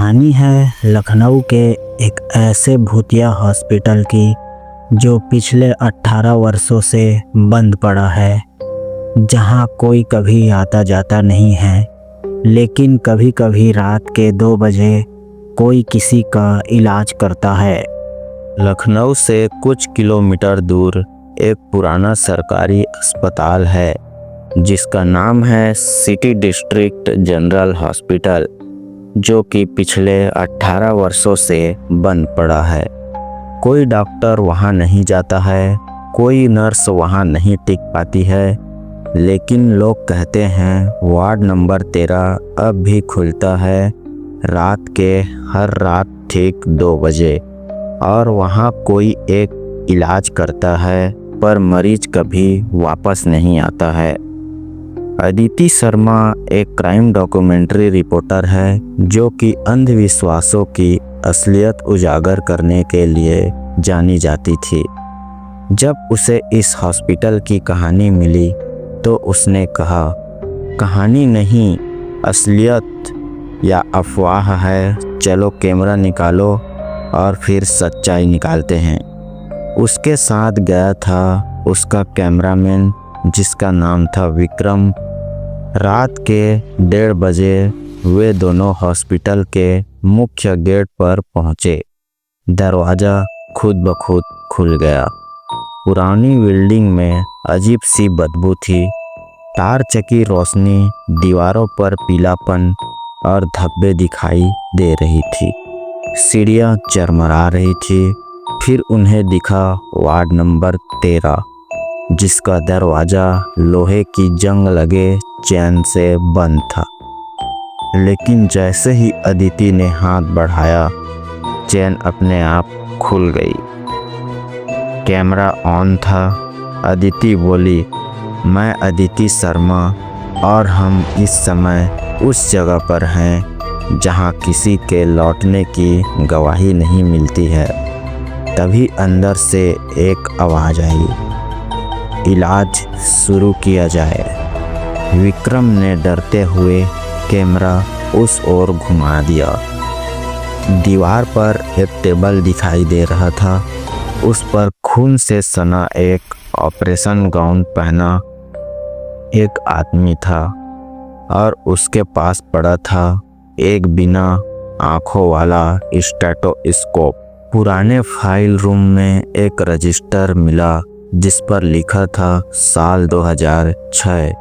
कहानी है लखनऊ के एक ऐसे भूतिया हॉस्पिटल की जो पिछले 18 वर्षों से बंद पड़ा है, जहां कोई कभी आता जाता नहीं है, लेकिन कभी कभी रात के 2 बजे कोई किसी का इलाज करता है। लखनऊ से कुछ किलोमीटर दूर एक पुराना सरकारी अस्पताल है जिसका नाम है सिटी डिस्ट्रिक्ट जनरल हॉस्पिटल, जो कि पिछले 18 वर्षों से बंद पड़ा है। कोई डॉक्टर वहां नहीं जाता है, कोई नर्स वहां नहीं टिक पाती है, लेकिन लोग कहते हैं वार्ड नंबर 13 अब भी खुलता है रात के हर रात ठीक 2 बजे, और वहां कोई एक इलाज करता है, पर मरीज कभी वापस नहीं आता है। अदिति शर्मा एक क्राइम डॉक्यूमेंट्री रिपोर्टर है जो कि अंधविश्वासों की असलियत उजागर करने के लिए जानी जाती थी। जब उसे इस हॉस्पिटल की कहानी मिली तो उसने कहा, कहानी नहीं, असलियत या अफवाह है, चलो कैमरा निकालो और फिर सच्चाई निकालते हैं। उसके साथ गया था उसका कैमरामैन जिसका नाम था विक्रम। रात के 1:30 बजे वे दोनों हॉस्पिटल के मुख्य गेट पर पहुंचे। दरवाज़ा खुद ब खुद खुल गया। पुरानी बिल्डिंग में अजीब सी बदबू थी। तार चकी रोशनी, दीवारों पर पीलापन और धब्बे दिखाई दे रही थी। सीढ़ियाँ चरमरा रही थी। फिर उन्हें दिखा वार्ड नंबर 13, जिसका दरवाज़ा लोहे की जंग लगे चैन से बंद था। लेकिन जैसे ही अदिति ने हाथ बढ़ाया, चैन अपने आप खुल गई। कैमरा ऑन था। अदिति बोली, मैं अदिति शर्मा और हम इस समय उस जगह पर हैं जहां किसी के लौटने की गवाही नहीं मिलती है। तभी अंदर से एक आवाज़ आई, इलाज शुरू किया जाए। विक्रम ने डरते हुए कैमरा उस ओर घुमा दिया। दीवार पर एक टेबल दिखाई दे रहा था। उस पर खून से सना एक ऑपरेशन गाउन पहना एक आदमी था, और उसके पास पड़ा था एक बिना आँखों वाला स्टेथोस्कोप। पुराने फाइल रूम में एक रजिस्टर मिला जिस पर लिखा था साल 2006।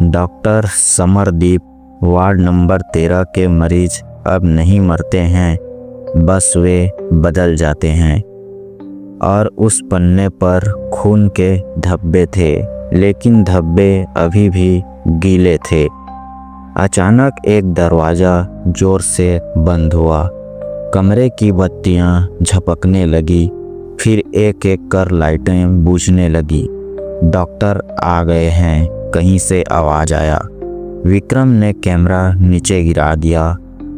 डॉक्टर समरदीप, वार्ड नंबर 13 के मरीज अब नहीं मरते हैं, बस वे बदल जाते हैं। और उस पन्ने पर खून के धब्बे थे, लेकिन धब्बे अभी भी गीले थे। अचानक एक दरवाज़ा जोर से बंद हुआ। कमरे की बत्तियां झपकने लगी। फिर एक एक कर लाइटें बुझने लगी। डॉक्टर आ गए हैं, कहीं से आवाज़ आया। विक्रम ने कैमरा नीचे गिरा दिया।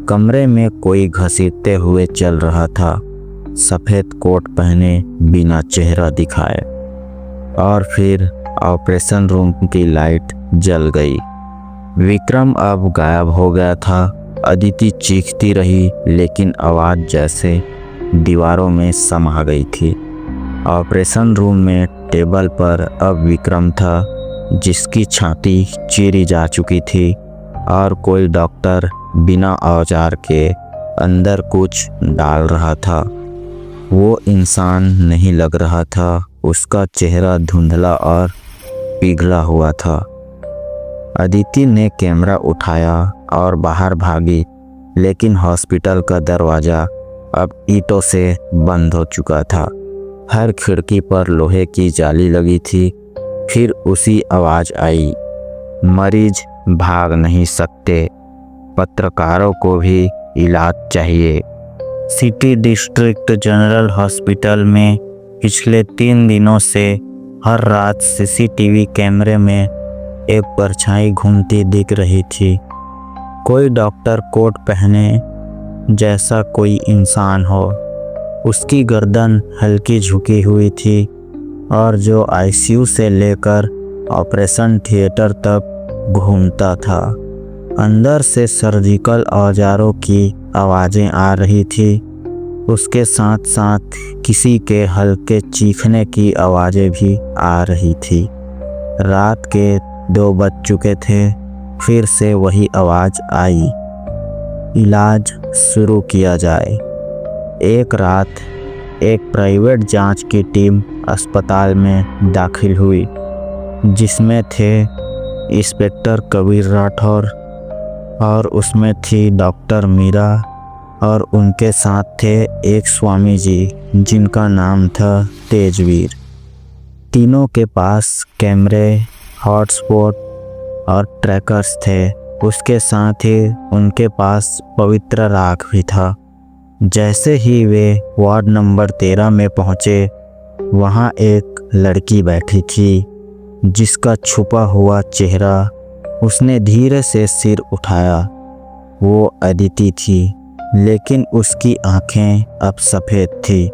कमरे में कोई घसीटते हुए चल रहा था, सफ़ेद कोट पहने, बिना चेहरा दिखाए। और फिर ऑपरेशन रूम की लाइट जल गई। विक्रम अब गायब हो गया था। अदिति चीखती रही, लेकिन आवाज़ जैसे दीवारों में समा गई थी। ऑपरेशन रूम में टेबल पर अब विक्रम था, जिसकी छाती चीरी जा चुकी थी, और कोई डॉक्टर बिना औजार के अंदर कुछ डाल रहा था। वो इंसान नहीं लग रहा था। उसका चेहरा धुंधला और पिघला हुआ था। अदिति ने कैमरा उठाया और बाहर भागी, लेकिन हॉस्पिटल का दरवाज़ा अब ईंटों से बंद हो चुका था। हर खिड़की पर लोहे की जाली लगी थी। फिर उसी आवाज़ आई, मरीज भाग नहीं सकते, पत्रकारों को भी इलाज चाहिए। सिटी डिस्ट्रिक्ट जनरल हॉस्पिटल में पिछले 3 दिनों से हर रात सीसीटीवी कैमरे में एक परछाई घूमती दिख रही थी। कोई डॉक्टर कोट पहने जैसा कोई इंसान हो। उसकी गर्दन हल्की झुकी हुई थी, और जो आईसीयू से लेकर ऑपरेशन थिएटर तक घूमता था। अंदर से सर्जिकल औजारों की आवाज़ें आ रही थी। उसके साथ साथ किसी के हल्के चीखने की आवाज़ें भी आ रही थी। रात के 2 बज चुके थे। फिर से वही आवाज़ आई, इलाज शुरू किया जाए। एक रात एक प्राइवेट जांच की टीम अस्पताल में दाखिल हुई, जिसमें थे इंस्पेक्टर कबीर राठौर और उसमें थी डॉक्टर मीरा और उनके साथ थे एक स्वामी जी जिनका नाम था तेजवीर। तीनों के पास कैमरे, हॉटस्पॉट और ट्रैकर्स थे। उसके साथ ही उनके पास पवित्र राख भी था। जैसे ही वे वार्ड नंबर 13 में पहुँचे, वहाँ एक लड़की बैठी थी जिसका छुपा हुआ चेहरा उसने धीरे से सिर उठाया। वो अदिति थी, लेकिन उसकी आंखें अब सफ़ेद थी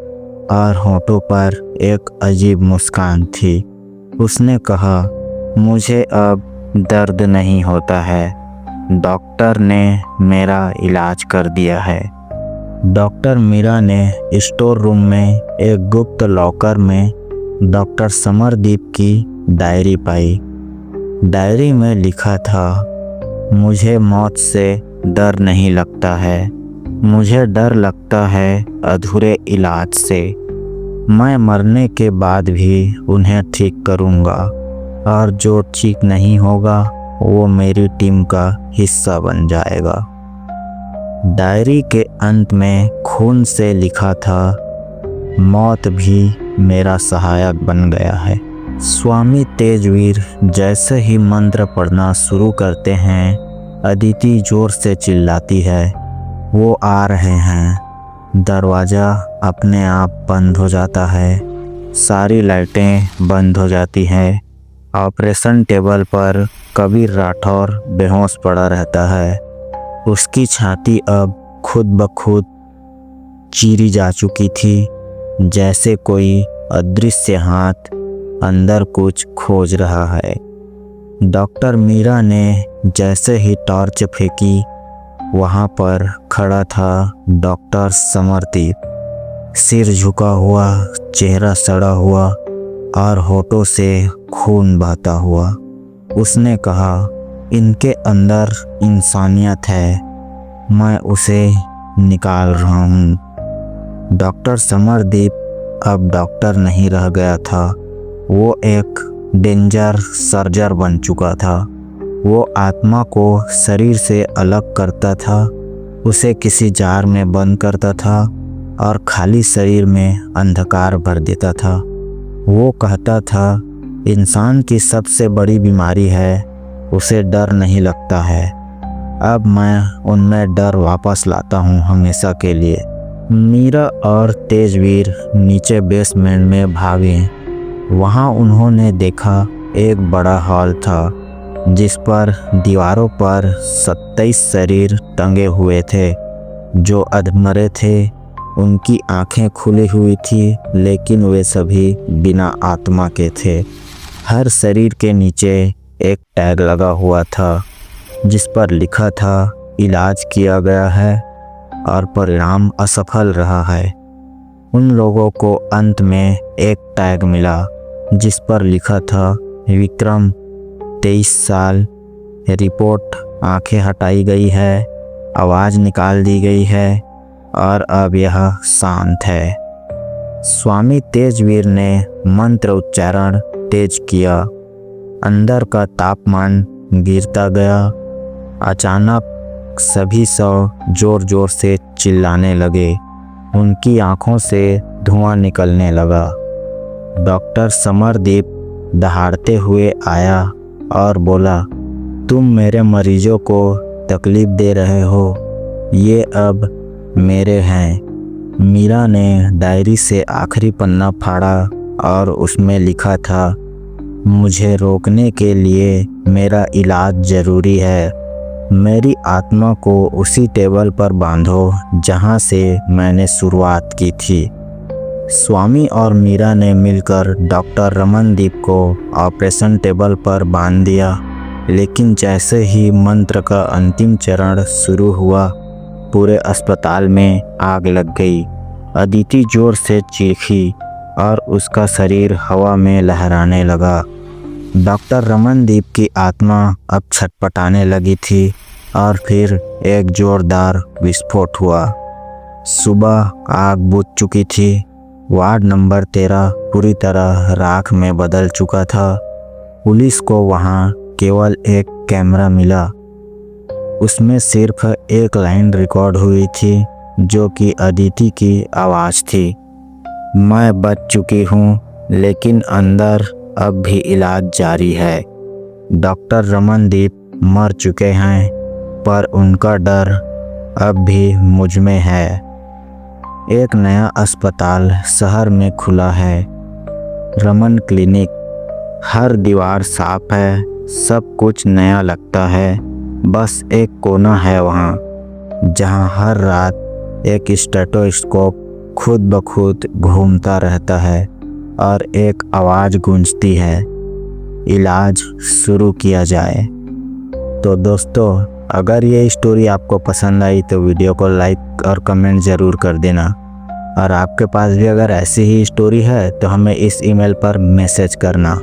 और होठों पर एक अजीब मुस्कान थी। उसने कहा, मुझे अब दर्द नहीं होता है। डॉक्टर ने मेरा इलाज कर दिया है। डॉक्टर मीरा ने स्टोर रूम में एक गुप्त लॉकर में डॉक्टर समरदीप की डायरी पाई। डायरी में लिखा था, मुझे मौत से डर नहीं लगता है, मुझे डर लगता है अधूरे इलाज से। मैं मरने के बाद भी उन्हें ठीक करूँगा और जो ठीक नहीं होगा वो मेरी टीम का हिस्सा बन जाएगा। डायरी के अंत में खून से लिखा था, मौत भी मेरा सहायक बन गया है। स्वामी तेजवीर जैसे ही मंत्र पढ़ना शुरू करते हैं, अदिति जोर से चिल्लाती है, वो आ रहे हैं। दरवाज़ा अपने आप बंद हो जाता है। सारी लाइटें बंद हो जाती हैं। ऑपरेशन टेबल पर कबीर राठौर बेहोश पड़ा रहता है। उसकी छाती अब खुद ब खुद चीरी जा चुकी थी, जैसे कोई अदृश्य हाथ अंदर कुछ खोज रहा है। डॉक्टर मीरा ने जैसे ही टॉर्च फेंकी, वहाँ पर खड़ा था डॉक्टर समरदीप, सिर झुका हुआ, चेहरा सड़ा हुआ और होठों से खून बहता हुआ। उसने कहा, इनके अंदर इंसानियत है, मैं उसे निकाल रहा हूँ। डॉक्टर समरदीप अब डॉक्टर नहीं रह गया था, वो एक डेंजर सर्जर बन चुका था। वो आत्मा को शरीर से अलग करता था, उसे किसी जार में बंद करता था और खाली शरीर में अंधकार भर देता था। वो कहता था, इंसान की सबसे बड़ी बीमारी है, उसे डर नहीं लगता है। अब मैं उनमें डर वापस लाता हूँ हमेशा के लिए। मीरा और तेजवीर नीचे बेसमेंट में भागे। वहाँ उन्होंने देखा एक बड़ा हॉल था, जिस पर दीवारों पर 27 शरीर टंगे हुए थे जो अधमरे थे। उनकी आंखें खुली हुई थी, लेकिन वे सभी बिना आत्मा के थे। हर शरीर के नीचे एक टैग लगा हुआ था, जिस पर लिखा था, इलाज किया गया है और परिणाम असफल रहा है। उन लोगों को अंत में एक टैग मिला, जिस पर लिखा था, विक्रम 23 साल, रिपोर्ट आंखें हटाई गई है, आवाज़ निकाल दी गई है और अब यह शांत है। स्वामी तेजवीर ने मंत्र उच्चारण तेज किया। अंदर का तापमान गिरता गया। अचानक सभी सब जोर जोर से चिल्लाने लगे। उनकी आंखों से धुआं निकलने लगा। डॉक्टर समरदीप दहाड़ते हुए आया और बोला, तुम मेरे मरीजों को तकलीफ़ दे रहे हो, ये अब मेरे हैं। मीरा ने डायरी से आखिरी पन्ना फाड़ा और उसमें लिखा था, मुझे रोकने के लिए मेरा इलाज ज़रूरी है। मेरी आत्मा को उसी टेबल पर बांधो जहाँ से मैंने शुरुआत की थी। स्वामी और मीरा ने मिलकर डॉक्टर रमनदीप को ऑपरेशन टेबल पर बांध दिया, लेकिन जैसे ही मंत्र का अंतिम चरण शुरू हुआ, पूरे अस्पताल में आग लग गई। अदिति जोर से चीखी और उसका शरीर हवा में लहराने लगा। डॉक्टर रमनदीप की आत्मा अब छटपटाने लगी थी और फिर एक जोरदार विस्फोट हुआ। सुबह आग बुझ चुकी थी। वार्ड नंबर 13 पूरी तरह राख में बदल चुका था। पुलिस को वहां केवल एक कैमरा मिला। उसमें सिर्फ एक लाइन रिकॉर्ड हुई थी जो कि अदिति की आवाज़ थी। मैं बच चुकी हूँ, लेकिन अंदर अब भी इलाज जारी है। डॉक्टर रमनदीप मर चुके हैं, पर उनका डर अब भी मुझ में है। एक नया अस्पताल शहर में खुला है, रमन क्लिनिक। हर दीवार साफ है, सब कुछ नया लगता है। बस एक कोना है वहाँ, जहाँ हर रात एक स्टेथोस्कोप खुद ब खुद घूमता रहता है और एक आवाज़ गूंजती है, इलाज शुरू किया जाए। तो दोस्तों, अगर ये स्टोरी आपको पसंद आई तो वीडियो को लाइक और कमेंट ज़रूर कर देना। और आपके पास भी अगर ऐसी ही स्टोरी है तो हमें इस ईमेल पर मैसेज करना।